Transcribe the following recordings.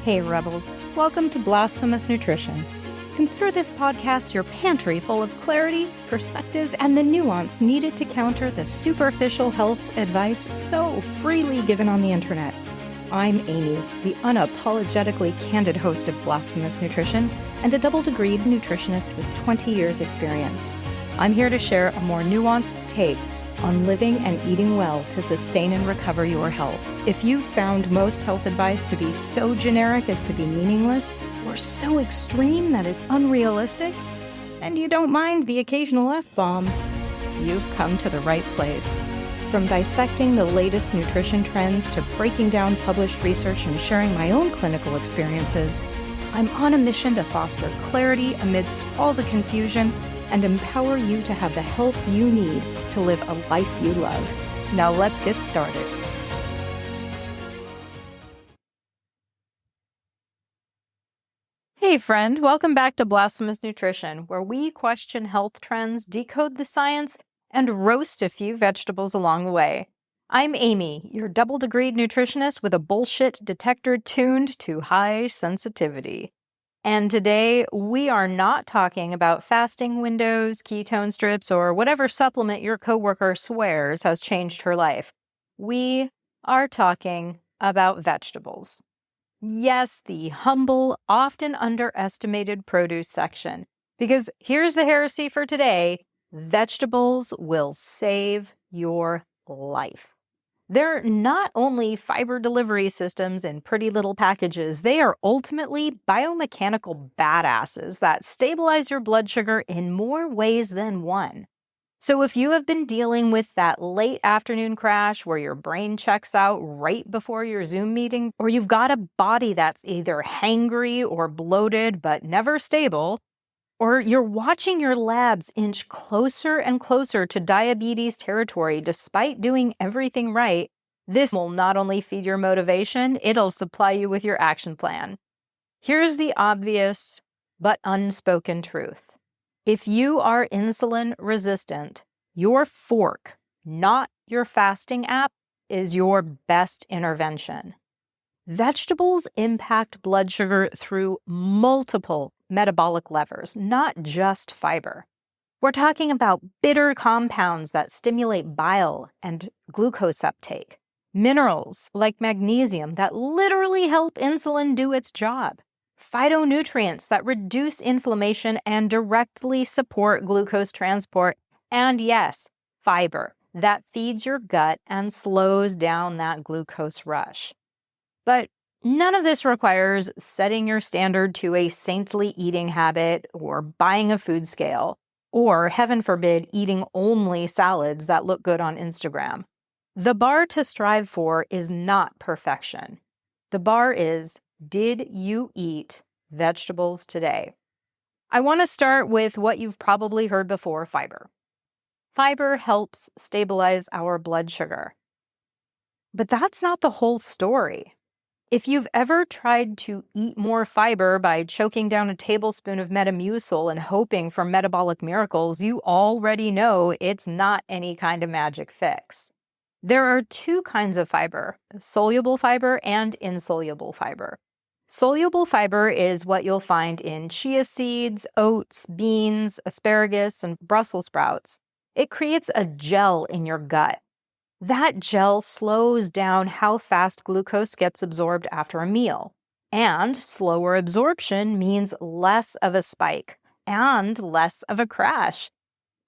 Hey Rebels, welcome to Blasphemous Nutrition. Consider this podcast your pantry full of clarity, perspective, and the nuance needed to counter the superficial health advice so freely given on the internet. I'm Aimee, the unapologetically candid host of Blasphemous Nutrition and a double-degreed nutritionist with 20 years experience. I'm here to share a more nuanced take on living and eating well to sustain and recover your health. If you've found most health advice to be so generic as to be meaningless, or so extreme that it's unrealistic, and you don't mind the occasional F-bomb, you've come to the right place. From dissecting the latest nutrition trends to breaking down published research and sharing my own clinical experiences, I'm on a mission to foster clarity amidst all the confusion and empower you to have the health you need to live a life you love. Now let's get started. Hey friend, welcome back to Blasphemous Nutrition, where we question health trends, decode the science, and roast a few vegetables along the way. I'm Aimee, your double-degreed nutritionist with a bullshit detector tuned to high sensitivity. And today, we are not talking about fasting windows, ketone strips, or whatever supplement your coworker swears has changed her life. We are talking about vegetables. Yes, the humble, often underestimated produce section. Because here's the heresy for today: vegetables will save your life. They're not only fiber delivery systems in pretty little packages, they are ultimately biomechanical badasses that stabilize your blood sugar in more ways than one. So if you have been dealing with that late afternoon crash where your brain checks out right before your Zoom meeting, or you've got a body that's either hangry or bloated but never stable, or you're watching your labs inch closer and closer to diabetes territory despite doing everything right, this will not only feed your motivation, it'll supply you with your action plan. Here's the obvious but unspoken truth. If you are insulin resistant, your fork, not your fasting app, is your best intervention. Vegetables impact blood sugar through multiple metabolic levers, not just fiber. We're talking about bitter compounds that stimulate bile and glucose uptake, minerals like magnesium that literally help insulin do its job, phytonutrients that reduce inflammation and directly support glucose transport, and yes, fiber that feeds your gut and slows down that glucose rush. But none of this requires setting your standard to a saintly eating habit or buying a food scale, or, heaven forbid, eating only salads that look good on Instagram. The bar to strive for is not perfection. The bar is, did you eat vegetables today? I want to start with what you've probably heard before: fiber. Fiber helps stabilize our blood sugar. But that's not the whole story. If you've ever tried to eat more fiber by choking down a tablespoon of Metamucil and hoping for metabolic miracles, you already know it's not any kind of magic fix. There are two kinds of fiber: soluble fiber and insoluble fiber. Soluble fiber is what you'll find in chia seeds, oats, beans, asparagus, and Brussels sprouts. It creates a gel in your gut. That gel slows down how fast glucose gets absorbed after a meal. And slower absorption means less of a spike and less of a crash,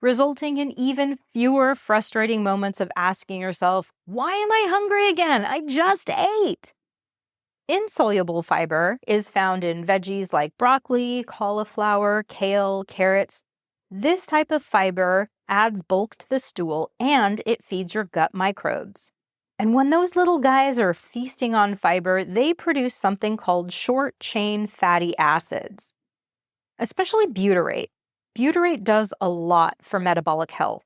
resulting in even fewer frustrating moments of asking yourself, why am I hungry again? I just ate. Insoluble fiber is found in veggies like broccoli, cauliflower, kale, carrots. This type of fiber adds bulk to the stool and it feeds your gut microbes. And when those little guys are feasting on fiber, they produce something called short-chain fatty acids, especially butyrate. Butyrate does a lot for metabolic health.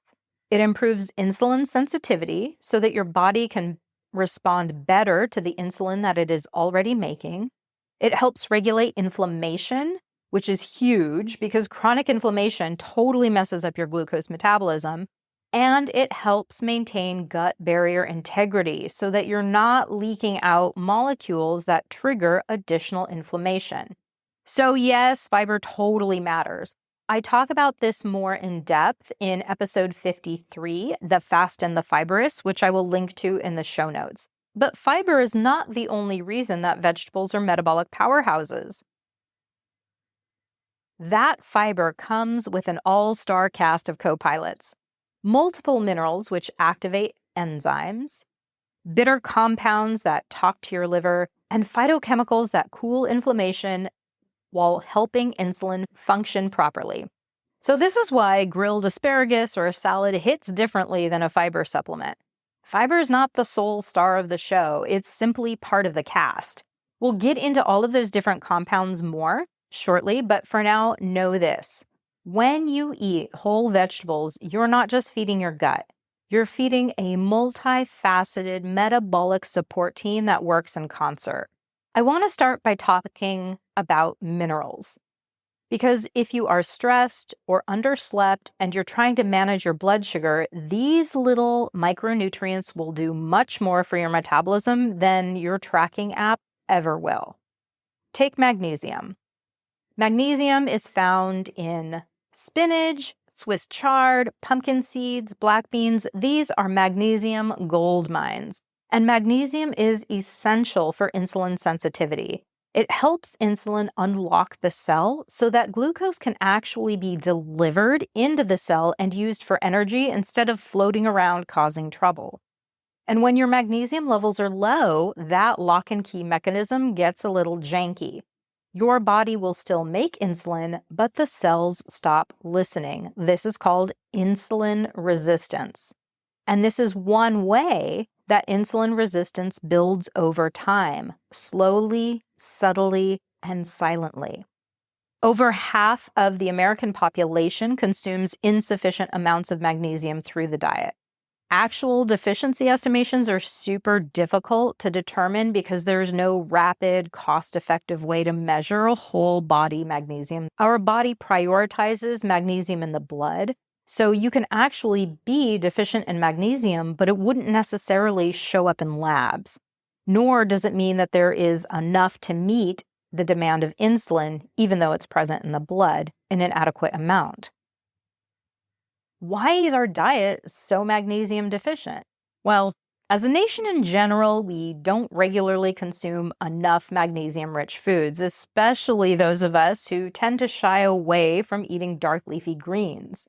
It improves insulin sensitivity so that your body can respond better to the insulin that it is already making. It helps regulate inflammation, which is huge because chronic inflammation totally messes up your glucose metabolism. And it helps maintain gut barrier integrity so that you're not leaking out molecules that trigger additional inflammation. So, yes, fiber totally matters. I talk about this more in depth in episode 53, The Fast and the Fibrous, which I will link to in the show notes. But fiber is not the only reason that vegetables are metabolic powerhouses. That fiber comes with an all-star cast of co-pilots. Multiple minerals which activate enzymes, bitter compounds that talk to your liver, and phytochemicals that cool inflammation while helping insulin function properly. So this is why grilled asparagus or a salad hits differently than a fiber supplement. Fiber is not the sole star of the show, it's simply part of the cast. We'll get into all of those different compounds more shortly, but for now, know this. When you eat whole vegetables, you're not just feeding your gut. You're feeding a multifaceted metabolic support team that works in concert. I want to start by talking about minerals. Because if you are stressed or underslept and you're trying to manage your blood sugar, these little micronutrients will do much more for your metabolism than your tracking app ever will. Take magnesium. Magnesium is found in spinach, Swiss chard, pumpkin seeds, black beans. These are magnesium gold mines. And magnesium is essential for insulin sensitivity. It helps insulin unlock the cell so that glucose can actually be delivered into the cell and used for energy instead of floating around causing trouble. And when your magnesium levels are low, that lock and key mechanism gets a little janky. Your body will still make insulin, but the cells stop listening. This is called insulin resistance. And this is one way that insulin resistance builds over time, slowly, subtly, and silently. Over half of the American population consumes insufficient amounts of magnesium through the diet. Actual deficiency estimations are super difficult to determine because there's no rapid, cost-effective way to measure a whole body magnesium. Our body prioritizes magnesium in the blood, so you can actually be deficient in magnesium, but it wouldn't necessarily show up in labs. Nor does it mean that there is enough to meet the demand of insulin, even though it's present in the blood in an adequate amount. Why is our diet so magnesium deficient? Well, as a nation in general, we don't regularly consume enough magnesium-rich foods, especially those of us who tend to shy away from eating dark leafy greens.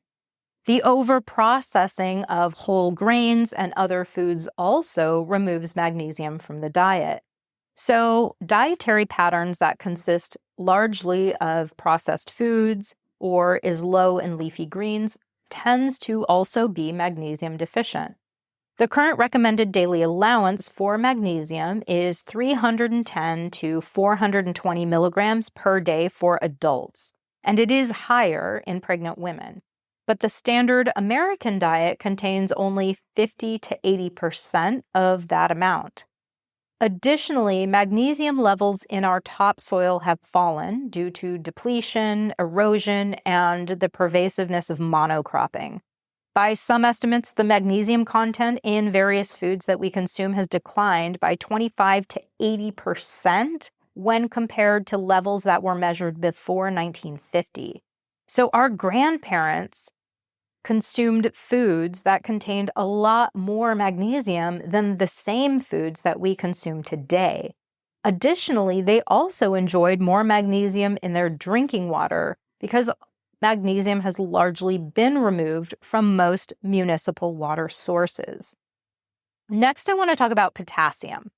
The overprocessing of whole grains and other foods also removes magnesium from the diet. So, dietary patterns that consist largely of processed foods or is low in leafy greens tends to also be magnesium deficient. The current recommended daily allowance for magnesium is 310 to 420 milligrams per day for adults, and it is higher in pregnant women. But the standard American diet contains only 50 to 80% of that amount. Additionally, magnesium levels in our topsoil have fallen due to depletion, erosion, and the pervasiveness of monocropping. By some estimates, the magnesium content in various foods that we consume has declined by 25 to 80% when compared to levels that were measured before 1950. So our grandparents consumed foods that contained a lot more magnesium than the same foods that we consume today. Additionally, they also enjoyed more magnesium in their drinking water because magnesium has largely been removed from most municipal water sources. Next, I want to talk about potassium.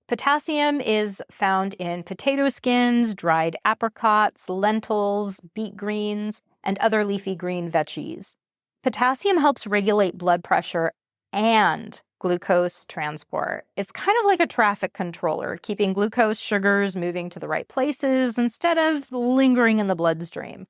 Potassium is found in potato skins, dried apricots, lentils, beet greens, and other leafy green veggies. Potassium helps regulate blood pressure and glucose transport. It's kind of like a traffic controller, keeping glucose sugars moving to the right places instead of lingering in the bloodstream.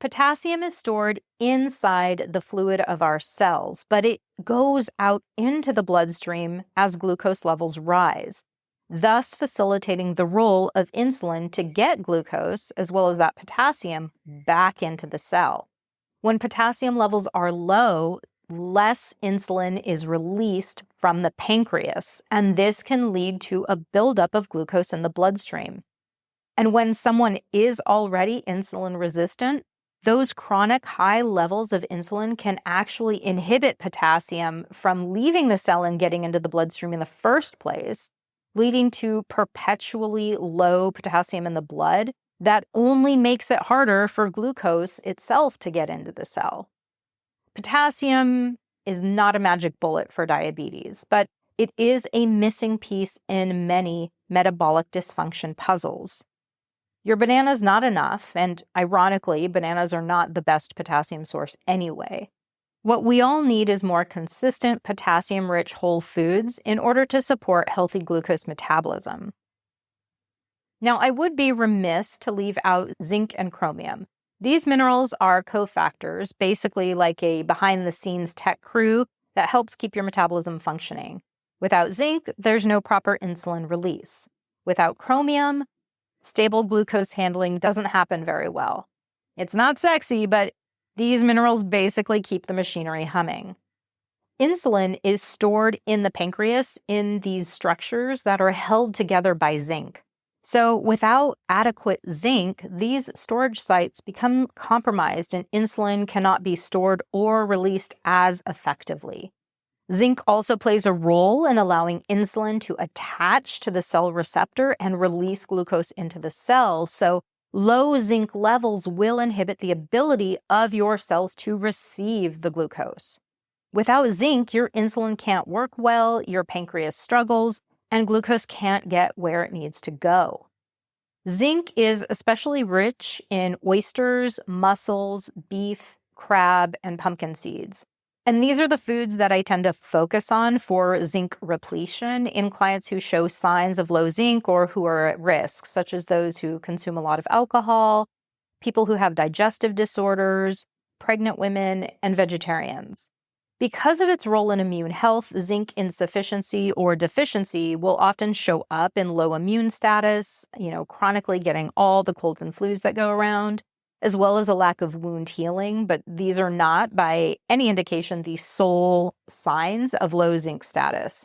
Potassium is stored inside the fluid of our cells, but it goes out into the bloodstream as glucose levels rise, thus facilitating the role of insulin to get glucose, as well as that potassium, back into the cell. When potassium levels are low, less insulin is released from the pancreas, and this can lead to a buildup of glucose in the bloodstream. And when someone is already insulin resistant, those chronic high levels of insulin can actually inhibit potassium from leaving the cell and getting into the bloodstream in the first place, leading to perpetually low potassium in the blood that only makes it harder for glucose itself to get into the cell. Potassium is not a magic bullet for diabetes, but it is a missing piece in many metabolic dysfunction puzzles. Your banana's not enough, and ironically, bananas are not the best potassium source anyway. What we all need is more consistent potassium-rich whole foods in order to support healthy glucose metabolism. Now, I would be remiss to leave out zinc and chromium. These minerals are cofactors, basically like a behind-the-scenes tech crew that helps keep your metabolism functioning. Without zinc, there's no proper insulin release. Without chromium, stable glucose handling doesn't happen very well. It's not sexy, but these minerals basically keep the machinery humming. Insulin is stored in the pancreas in these structures that are held together by zinc. So without adequate zinc, these storage sites become compromised and insulin cannot be stored or released as effectively. Zinc also plays a role in allowing insulin to attach to the cell receptor and release glucose into the cell. So low zinc levels will inhibit the ability of your cells to receive the glucose. Without zinc, your insulin can't work well, your pancreas struggles, and glucose can't get where it needs to go. Zinc is especially rich in oysters, mussels, beef, crab, and pumpkin seeds. And these are the foods that I tend to focus on for zinc repletion in clients who show signs of low zinc or who are at risk, such as those who consume a lot of alcohol, people who have digestive disorders, pregnant women, and vegetarians. Because of its role in immune health, zinc insufficiency or deficiency will often show up in low immune status, chronically getting all the colds and flus that go around, as well as a lack of wound healing, but these are not, by any indication, the sole signs of low zinc status.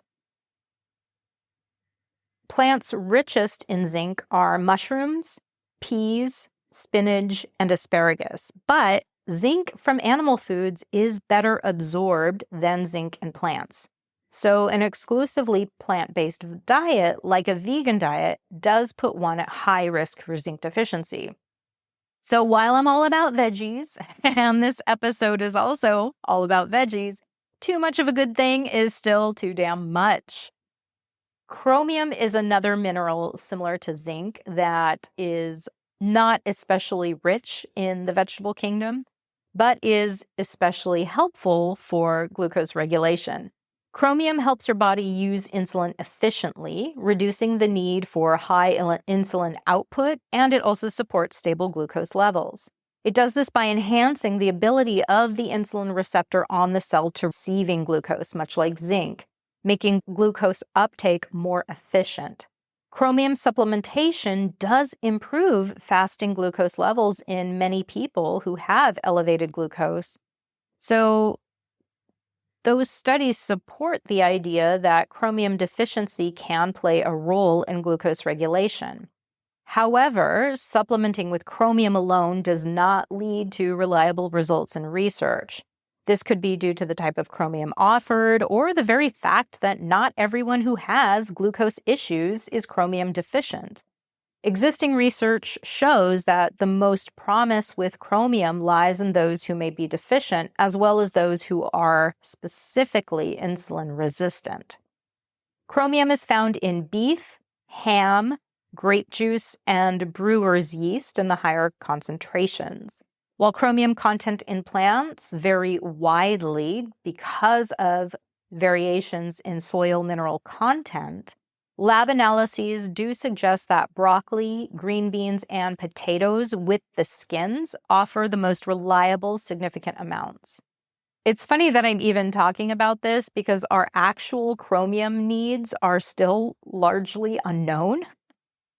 Plants richest in zinc are mushrooms, peas, spinach, and asparagus, but zinc from animal foods is better absorbed than zinc in plants. So an exclusively plant-based diet, like a vegan diet, does put one at high risk for zinc deficiency. So while I'm all about veggies, and this episode is also all about veggies, too much of a good thing is still too damn much. Chromium is another mineral similar to zinc that is not especially rich in the vegetable kingdom, but is especially helpful for glucose regulation. Chromium helps your body use insulin efficiently, reducing the need for high insulin output, and it also supports stable glucose levels. It does this by enhancing the ability of the insulin receptor on the cell to receiving glucose, much like zinc, making glucose uptake more efficient. Chromium supplementation does improve fasting glucose levels in many people who have elevated glucose. So those studies support the idea that chromium deficiency can play a role in glucose regulation. However, supplementing with chromium alone does not lead to reliable results in research. This could be due to the type of chromium offered or the very fact that not everyone who has glucose issues is chromium deficient. Existing research shows that the most promise with chromium lies in those who may be deficient, as well as those who are specifically insulin resistant. Chromium is found in beef, ham, grape juice, and brewer's yeast in the higher concentrations. While chromium content in plants vary widely because of variations in soil mineral content, lab analyses do suggest that broccoli, green beans, and potatoes with the skins offer the most reliable, significant amounts. It's funny that I'm even talking about this because our actual chromium needs are still largely unknown.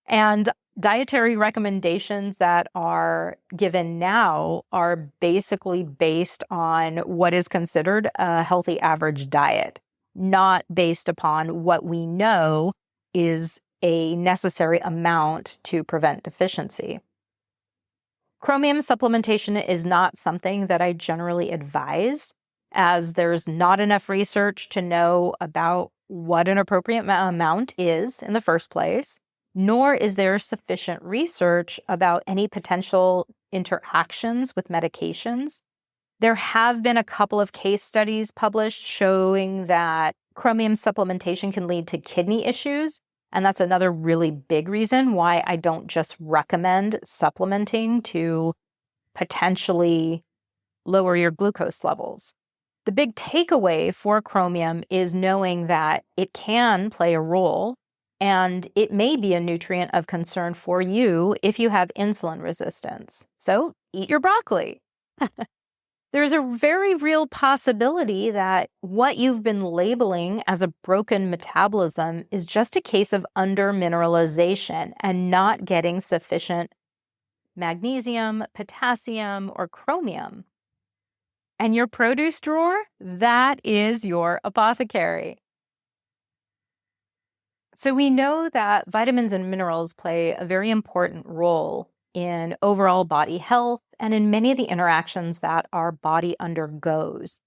And Dietary recommendations that are given now are basically based on what is considered a healthy average diet, not based upon what we know is a necessary amount to prevent deficiency. Chromium supplementation is not something that I generally advise, as there's not enough research to know about what an appropriate amount is in the first place, nor is there sufficient research about any potential interactions with medications. There have been a couple of case studies published showing that chromium supplementation can lead to kidney issues. And that's another really big reason why I don't just recommend supplementing to potentially lower your glucose levels. The big takeaway for chromium is knowing that it can play a role and it may be a nutrient of concern for you if you have insulin resistance. So eat your broccoli. There's a very real possibility that what you've been labeling as a broken metabolism is just a case of undermineralization and not getting sufficient magnesium, potassium, or chromium. And your produce drawer, that is your apothecary. So we know that vitamins and minerals play a very important role in overall body health and in many of the interactions that our body undergoes.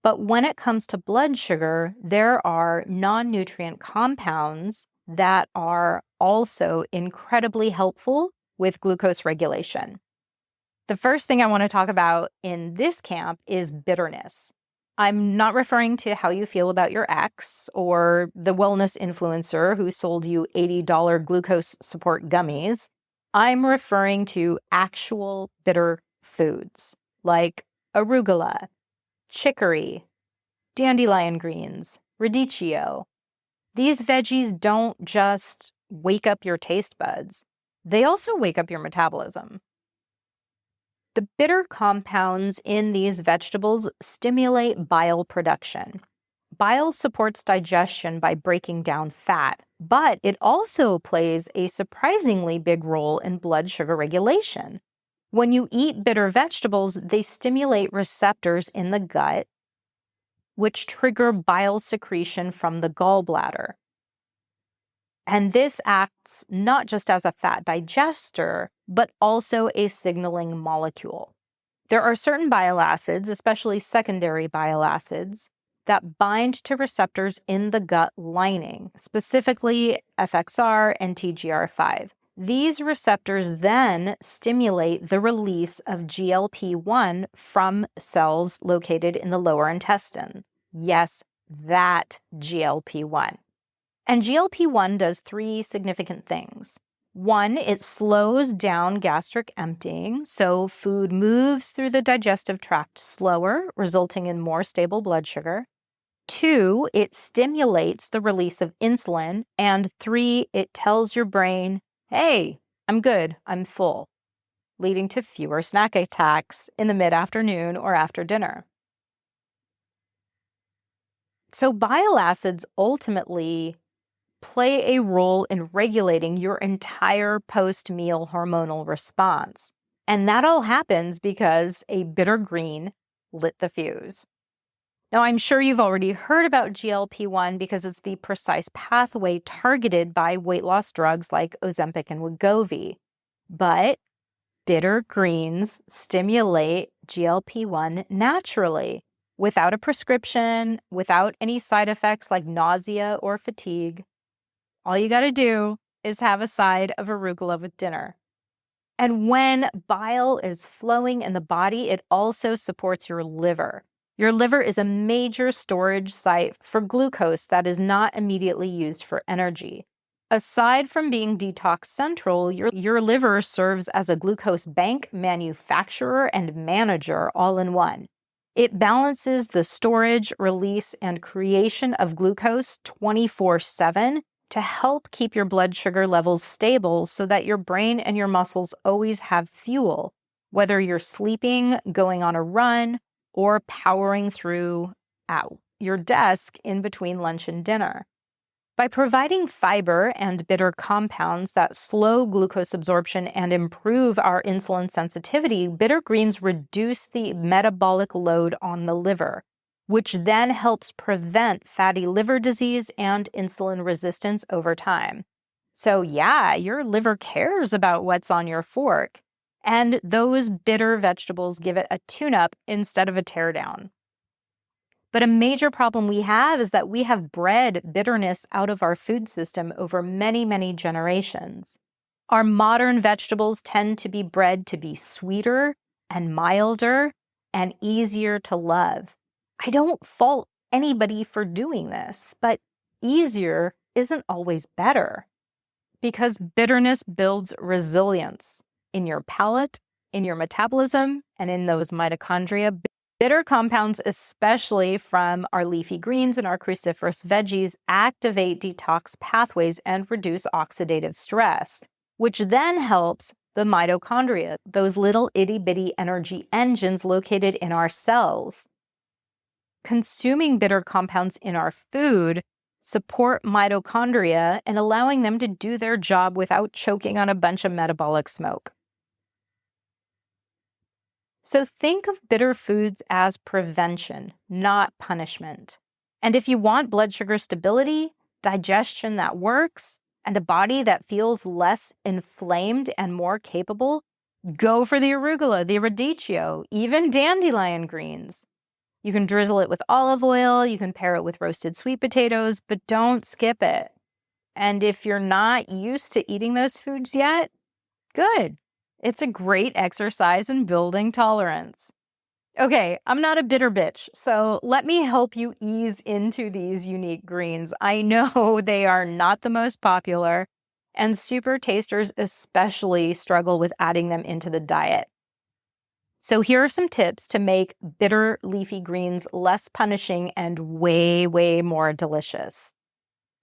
But when it comes to blood sugar, there are non-nutrient compounds that are also incredibly helpful with glucose regulation. The first thing I want to talk about in this camp is bitterness. I'm not referring to how you feel about your ex or the wellness influencer who sold you $80 glucose support gummies. I'm referring to actual bitter foods like arugula, chicory, dandelion greens, radicchio. These veggies don't just wake up your taste buds, they also wake up your metabolism. The bitter compounds in these vegetables stimulate bile production. Bile supports digestion by breaking down fat, but it also plays a surprisingly big role in blood sugar regulation. When you eat bitter vegetables, they stimulate receptors in the gut, which trigger bile secretion from the gallbladder. And this acts not just as a fat digester, but also a signaling molecule. There are certain bile acids, especially secondary bile acids, that bind to receptors in the gut lining, specifically FXR and TGR5. These receptors then stimulate the release of GLP-1 from cells located in the lower intestine. Yes, that GLP-1. And GLP-1 does three significant things. One, it slows down gastric emptying, so food moves through the digestive tract slower, resulting in more stable blood sugar. Two, it stimulates the release of insulin. And three, it tells your brain, hey, I'm good, I'm full, leading to fewer snack attacks in the mid-afternoon or after dinner. So bile acids ultimately play a role in regulating your entire post-meal hormonal response. And that all happens because a bitter green lit the fuse. Now, I'm sure you've already heard about GLP-1 because it's the precise pathway targeted by weight loss drugs like Ozempic and Wegovy. But bitter greens stimulate GLP-1 naturally, without a prescription, without any side effects like nausea or fatigue. All you got to do is have a side of arugula with dinner. And when bile is flowing in the body, it also supports your liver. Your liver is a major storage site for glucose that is not immediately used for energy. Aside from being detox central, your liver serves as a glucose bank, manufacturer, and manager all in one. It balances the storage, release, and creation of glucose 24/7 to help keep your blood sugar levels stable so that your brain and your muscles always have fuel, whether you're sleeping, going on a run, or powering through at your desk in between lunch and dinner. By providing fiber and bitter compounds that slow glucose absorption and improve our insulin sensitivity, bitter greens reduce the metabolic load on the liver, which then helps prevent fatty liver disease and insulin resistance over time. So yeah, your liver cares about what's on your fork, and those bitter vegetables give it a tune-up instead of a teardown. But a major problem we have is that we have bred bitterness out of our food system over many, many generations. Our modern vegetables tend to be bred to be sweeter and milder and easier to love. I don't fault anybody for doing this, but easier isn't always better, because bitterness builds resilience in your palate, in your metabolism, and in those mitochondria. Bitter compounds, especially from our leafy greens and our cruciferous veggies, activate detox pathways and reduce oxidative stress, which then helps the mitochondria, those little itty-bitty energy engines located in our cells. Consuming bitter compounds in our food support mitochondria and allowing them to do their job without choking on a bunch of metabolic smoke. So think of bitter foods as prevention, not punishment. And if you want blood sugar stability, digestion that works, and a body that feels less inflamed and more capable, go for the arugula, the radicchio, even dandelion greens. You can drizzle it with olive oil, you can pair it with roasted sweet potatoes, but don't skip it. And if you're not used to eating those foods yet, good. It's a great exercise in building tolerance. Okay, I'm not a bitter bitch, so let me help you ease into these unique greens. I know they are not the most popular, and super tasters especially struggle with adding them into the diet. So here are some tips to make bitter leafy greens less punishing and way, way more delicious.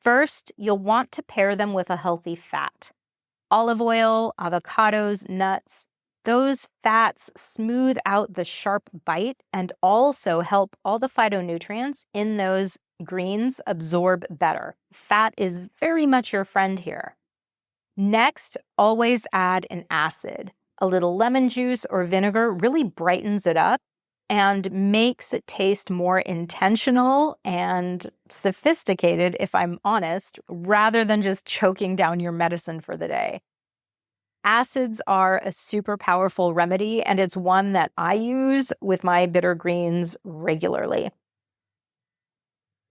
First, you'll want to pair them with a healthy fat. Olive oil, avocados, nuts, those fats smooth out the sharp bite and also help all the phytonutrients in those greens absorb better. Fat is very much your friend here. Next, always add an acid. A little lemon juice or vinegar really brightens it up and makes it taste more intentional and sophisticated, if I'm honest, rather than just choking down your medicine for the day. Acids are a super powerful remedy, and it's one that I use with my bitter greens regularly.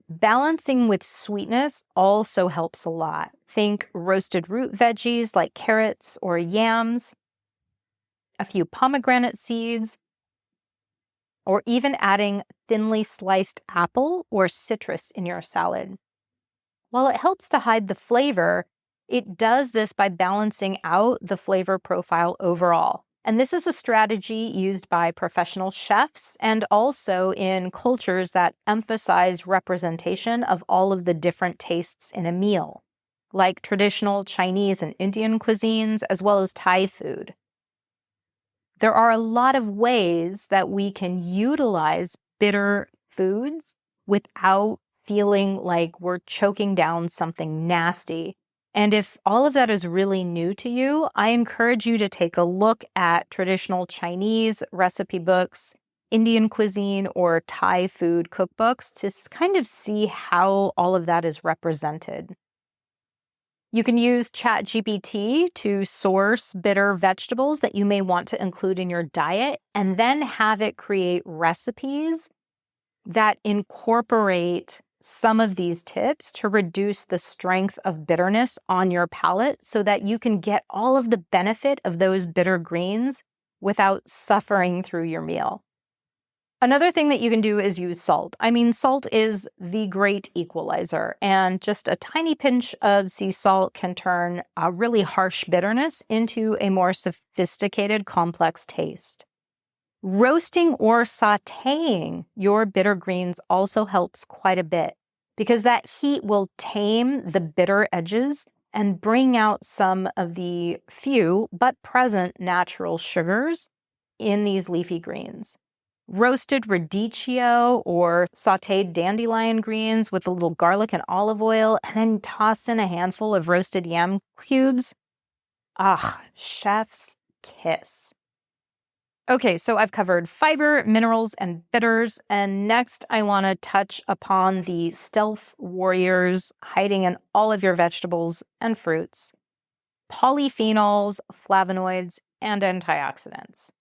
Balancing with sweetness also helps a lot. Think roasted root veggies like carrots or yams, a few pomegranate seeds, or even adding thinly sliced apple or citrus in your salad. While it helps to hide the flavor, it does this by balancing out the flavor profile overall. And this is a strategy used by professional chefs and also in cultures that emphasize representation of all of the different tastes in a meal, like traditional Chinese and Indian cuisines, as well as Thai food. There are a lot of ways that we can utilize bitter foods without feeling like we're choking down something nasty. And if all of that is really new to you, I encourage you to take a look at traditional Chinese recipe books, Indian cuisine, or Thai food cookbooks to kind of see how all of that is represented. You can use ChatGPT to source bitter vegetables that you may want to include in your diet and then have it create recipes that incorporate some of these tips to reduce the strength of bitterness on your palate so that you can get all of the benefit of those bitter greens without suffering through your meal. Another thing that you can do is use salt. I mean, salt is the great equalizer, and just a tiny pinch of sea salt can turn a really harsh bitterness into a more sophisticated, complex taste. Roasting or sautéing your bitter greens also helps quite a bit because that heat will tame the bitter edges and bring out some of the few but present natural sugars in these leafy greens. Roasted radicchio or sauteed dandelion greens with a little garlic and olive oil, and then toss in a handful of roasted yam cubes. Ah, chef's kiss. Okay, so I've covered fiber, minerals, and bitters, and next I want to touch upon the stealth warriors hiding in all of your vegetables and fruits: polyphenols, flavonoids, and antioxidants.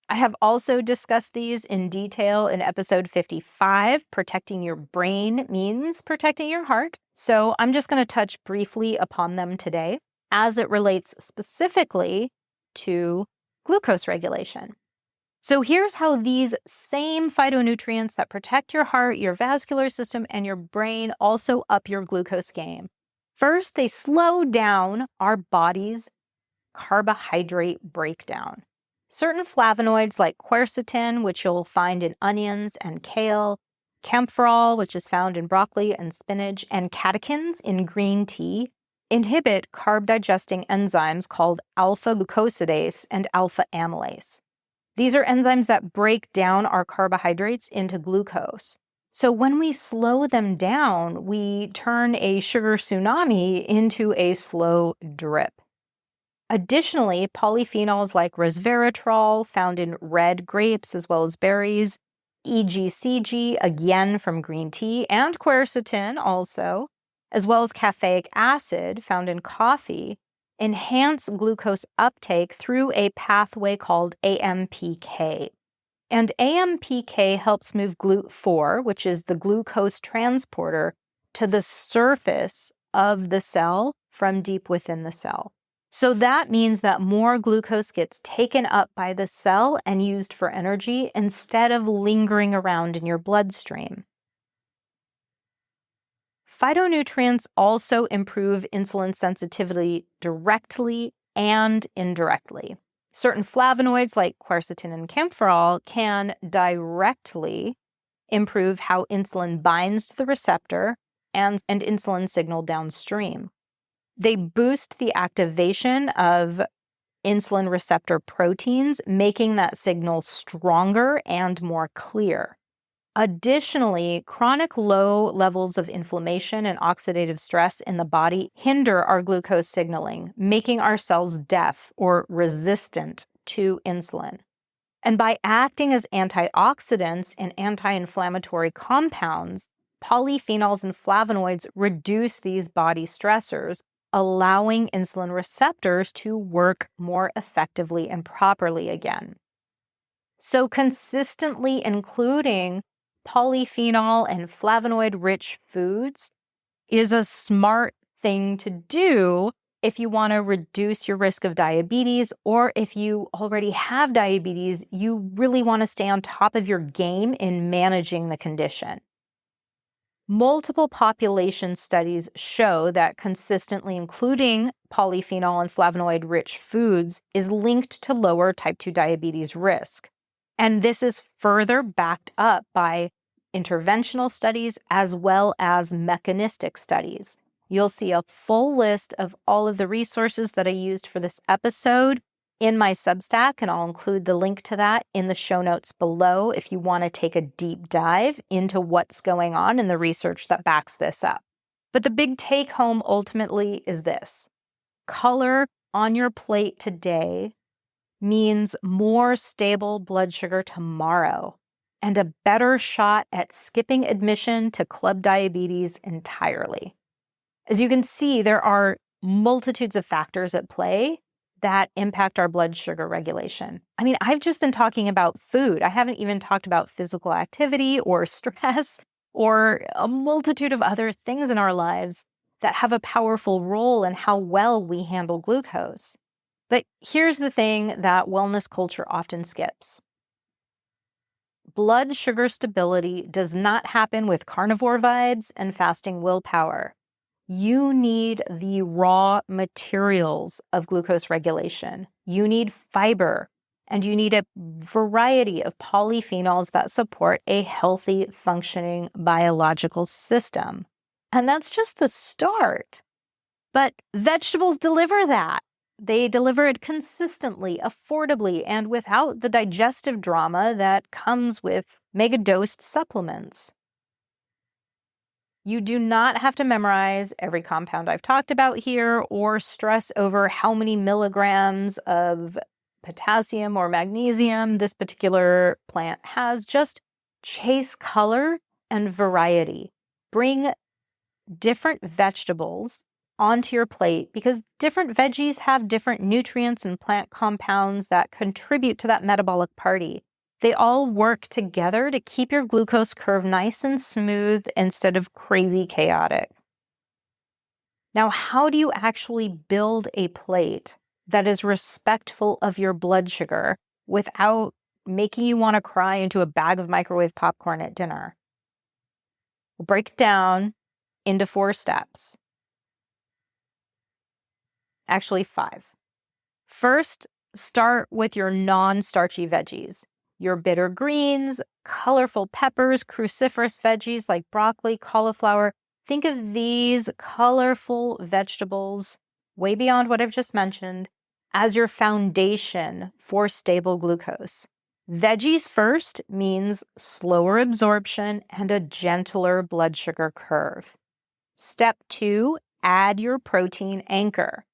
I have also discussed these in detail in episode 55. Protecting your brain means protecting your heart. So I'm just going to touch briefly upon them today as it relates specifically to glucose regulation. So here's how these same phytonutrients that protect your heart, your vascular system, and your brain also up your glucose game. First, they slow down our body's carbohydrate breakdown. Certain flavonoids like quercetin, which you'll find in onions and kale, camphorol, which is found in broccoli and spinach, and catechins in green tea, inhibit carb-digesting enzymes called alpha-glucosidase and alpha-amylase. These are enzymes that break down our carbohydrates into glucose. So when we slow them down, we turn a sugar tsunami into a slow drip. Additionally, polyphenols like resveratrol, found in red grapes as well as berries, EGCG, again from green tea, and quercetin also, as well as caffeic acid, found in coffee, enhance glucose uptake through a pathway called AMPK. And AMPK helps move GLUT4, which is the glucose transporter, to the surface of the cell from deep within the cell. So that means that more glucose gets taken up by the cell and used for energy instead of lingering around in your bloodstream. Phytonutrients also improve insulin sensitivity directly and indirectly. Certain flavonoids like quercetin and camphorol can directly improve how insulin binds to the receptor and insulin signal downstream. They boost the activation of insulin receptor proteins, making that signal stronger and more clear. Additionally, chronic low levels of inflammation and oxidative stress in the body hinder our glucose signaling, making our cells deaf or resistant to insulin. And by acting as antioxidants and anti-inflammatory compounds, polyphenols and flavonoids reduce these body stressors, allowing insulin receptors to work more effectively and properly again. So consistently including polyphenol and flavonoid-rich foods is a smart thing to do if you want to reduce your risk of diabetes, or if you already have diabetes, you really want to stay on top of your game in managing the condition. Multiple population studies show that consistently including polyphenol and flavonoid-rich foods is linked to lower type 2 diabetes risk. And this is further backed up by interventional studies as well as mechanistic studies. You'll see a full list of all of the resources that I used for this episode in my Substack, and I'll include the link to that in the show notes below if you want to take a deep dive into what's going on in the research that backs this up. But the big take home ultimately is this: color on your plate today means more stable blood sugar tomorrow and a better shot at skipping admission to club diabetes entirely. As you can see, there are multitudes of factors at play that impact our blood sugar regulation. I mean, I've just been talking about food. I haven't even talked about physical activity or stress or a multitude of other things in our lives that have a powerful role in how well we handle glucose. But here's the thing that wellness culture often skips. Blood sugar stability does not happen with carnivore vibes and fasting willpower. You need the raw materials of glucose regulation. You need fiber, and you need a variety of polyphenols that support a healthy, functioning biological system. And that's just the start. But vegetables deliver that. They deliver it consistently, affordably, and without the digestive drama that comes with mega-dosed supplements. You do not have to memorize every compound I've talked about here or stress over how many milligrams of potassium or magnesium this particular plant has. Just chase color and variety. Bring different vegetables onto your plate because different veggies have different nutrients and plant compounds that contribute to that metabolic party. They all work together to keep your glucose curve nice and smooth instead of crazy chaotic. Now, how do you actually build a plate that is respectful of your blood sugar without making you want to cry into a bag of microwave popcorn at dinner? We'll break it down into 4 steps. Actually, 5. First, start with your non-starchy veggies. Your bitter greens, colorful peppers, cruciferous veggies like broccoli, cauliflower. Think of these colorful vegetables, way beyond what I've just mentioned, as your foundation for stable glucose. Veggies first means slower absorption and a gentler blood sugar curve. Step 2, add your protein anchor.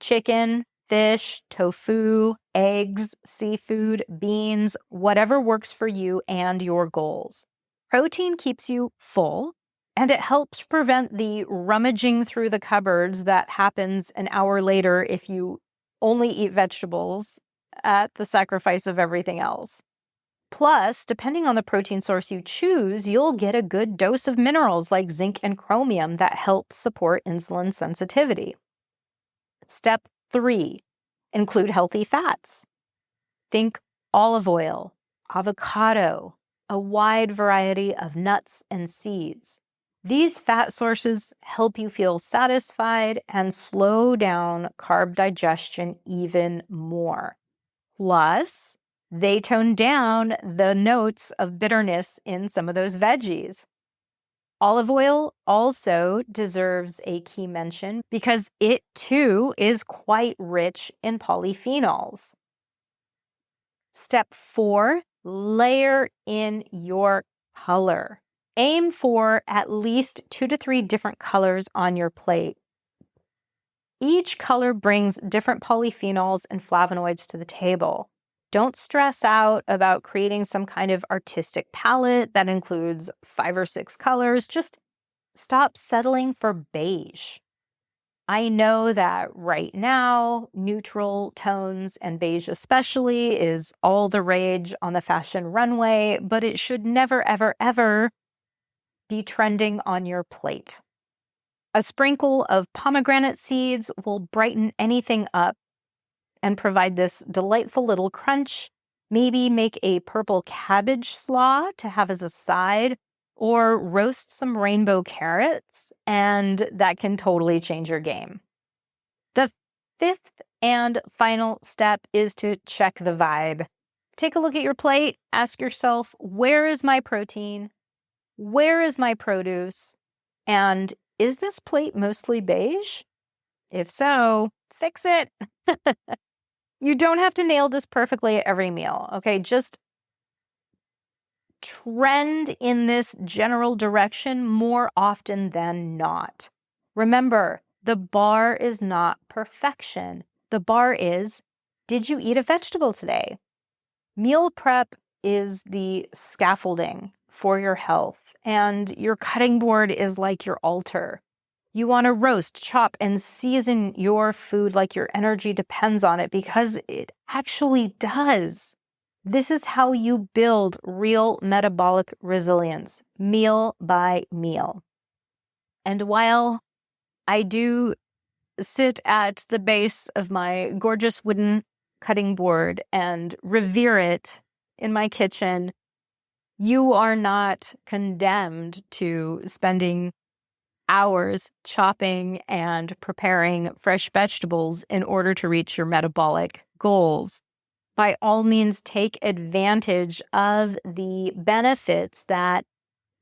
Chicken, fish, tofu, eggs, seafood, beans, whatever works for you and your goals. Protein keeps you full, and it helps prevent the rummaging through the cupboards that happens an hour later if you only eat vegetables at the sacrifice of everything else. Plus, depending on the protein source you choose, you'll get a good dose of minerals like zinc and chromium that help support insulin sensitivity. Step 3, include healthy fats. Think olive oil, avocado, a wide variety of nuts and seeds. These fat sources help you feel satisfied and slow down carb digestion even more. Plus, they tone down the notes of bitterness in some of those veggies. Olive oil also deserves a key mention because it too is quite rich in polyphenols. Step 4, layer in your color. Aim for at least 2 to 3 different colors on your plate. Each color brings different polyphenols and flavonoids to the table. Don't stress out about creating some kind of artistic palette that includes 5 or 6 colors. Just stop settling for beige. I know that right now, neutral tones and beige especially is all the rage on the fashion runway, but it should never, ever, ever be trending on your plate. A sprinkle of pomegranate seeds will brighten anything up and provide this delightful little crunch. Maybe make a purple cabbage slaw to have as a side, or roast some rainbow carrots, and that can totally change your game. The 5th and final step is to check the vibe. Take a look at your plate, ask yourself, where is my protein? Where is my produce? And is this plate mostly beige? If so, fix it. You don't have to nail this perfectly at every meal, okay? Just trend in this general direction more often than not. Remember, the bar is not perfection. The bar is, did you eat a vegetable today? Meal prep is the scaffolding for your health, and your cutting board is like your altar. You want to roast, chop, and season your food like your energy depends on it, because it actually does. This is how you build real metabolic resilience, meal by meal. And while I do sit at the base of my gorgeous wooden cutting board and revere it in my kitchen, you are not condemned to spending hours chopping and preparing fresh vegetables in order to reach your metabolic goals. By all means, take advantage of the benefits that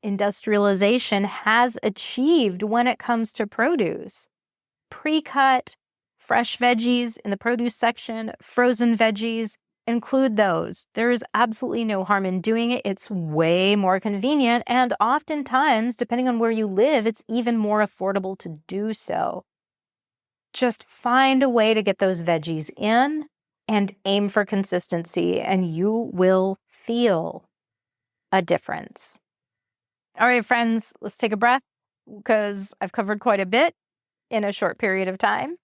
industrialization has achieved when it comes to produce. Pre-cut, fresh veggies in the produce section, frozen veggies. Include those. There is absolutely no harm in doing it. It's way more convenient, and oftentimes, depending on where you live, it's even more affordable to do so. Just find a way to get those veggies in and aim for consistency, and you will feel a difference. All right, friends, let's take a breath because I've covered quite a bit in a short period of time.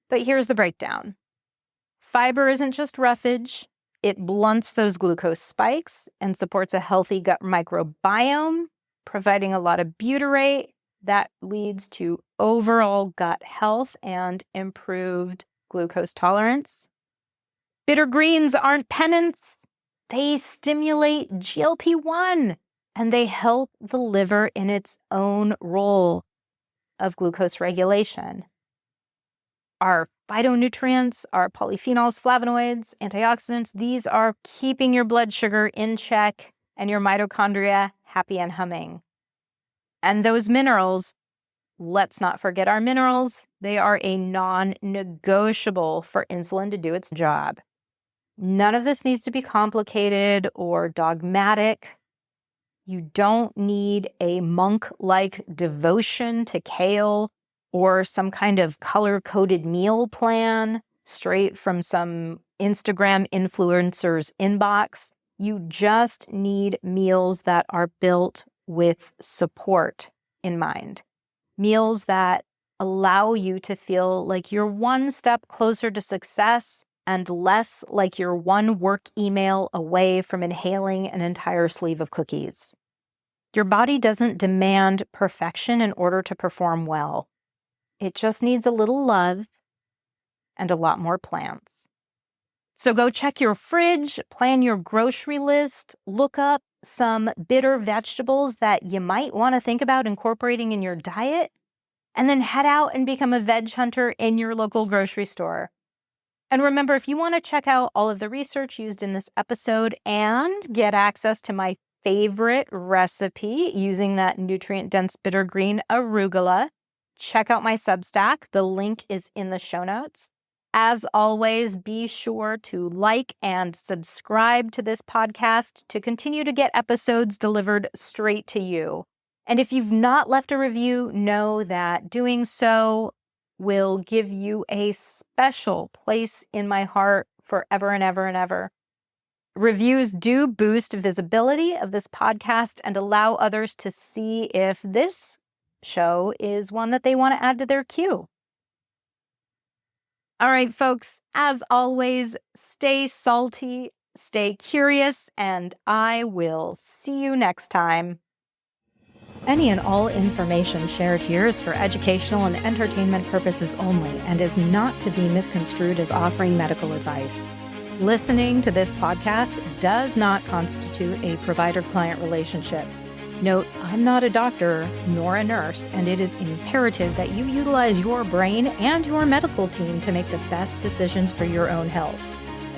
But here's the breakdown. Fiber isn't just roughage. It blunts those glucose spikes and supports a healthy gut microbiome, providing a lot of butyrate that leads to overall gut health and improved glucose tolerance. Bitter greens aren't penance. They stimulate GLP-1 and they help the liver in its own role of glucose regulation. Our phytonutrients, our polyphenols, flavonoids, antioxidants, these are keeping your blood sugar in check and your mitochondria happy and humming. And those minerals, let's not forget our minerals. They are a non-negotiable for insulin to do its job. None of this needs to be complicated or dogmatic. You don't need a monk-like devotion to kale or some kind of color-coded meal plan straight from some Instagram influencer's inbox. You just need meals that are built with support in mind. Meals that allow you to feel like you're one step closer to success and less like you're one work email away from inhaling an entire sleeve of cookies. Your body doesn't demand perfection in order to perform well. It just needs a little love and a lot more plants. So go check your fridge, plan your grocery list, look up some bitter vegetables that you might want to think about incorporating in your diet, and then head out and become a veg hunter in your local grocery store. And remember, if you want to check out all of the research used in this episode and get access to my favorite recipe using that nutrient-dense bitter green arugula, check out my Substack. The link is in the show notes. As always, be sure to like and subscribe to this podcast to continue to get episodes delivered straight to you. And if you've not left a review, know that doing so will give you a special place in my heart forever and ever and ever. Reviews do boost visibility of this podcast and allow others to see if this show is one that they want to add to their queue. All right, folks, as always, stay salty, stay curious, and I will see you next time. Any and all information shared here is for educational and entertainment purposes only and is not to be misconstrued as offering medical advice. Listening to this podcast does not constitute a provider-client relationship. Note, I'm not a doctor nor a nurse, and it is imperative that you utilize your brain and your medical team to make the best decisions for your own health.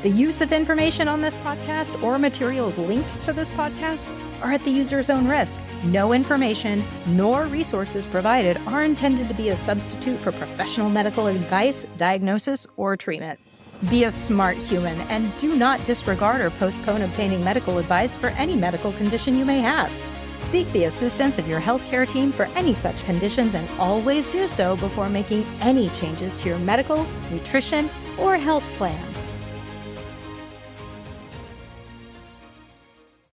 The use of information on this podcast or materials linked to this podcast are at the user's own risk. No information nor resources provided are intended to be a substitute for professional medical advice, diagnosis, or treatment. Be a smart human and do not disregard or postpone obtaining medical advice for any medical condition you may have. Seek the assistance of your healthcare team for any such conditions and always do so before making any changes to your medical, nutrition, or health plan.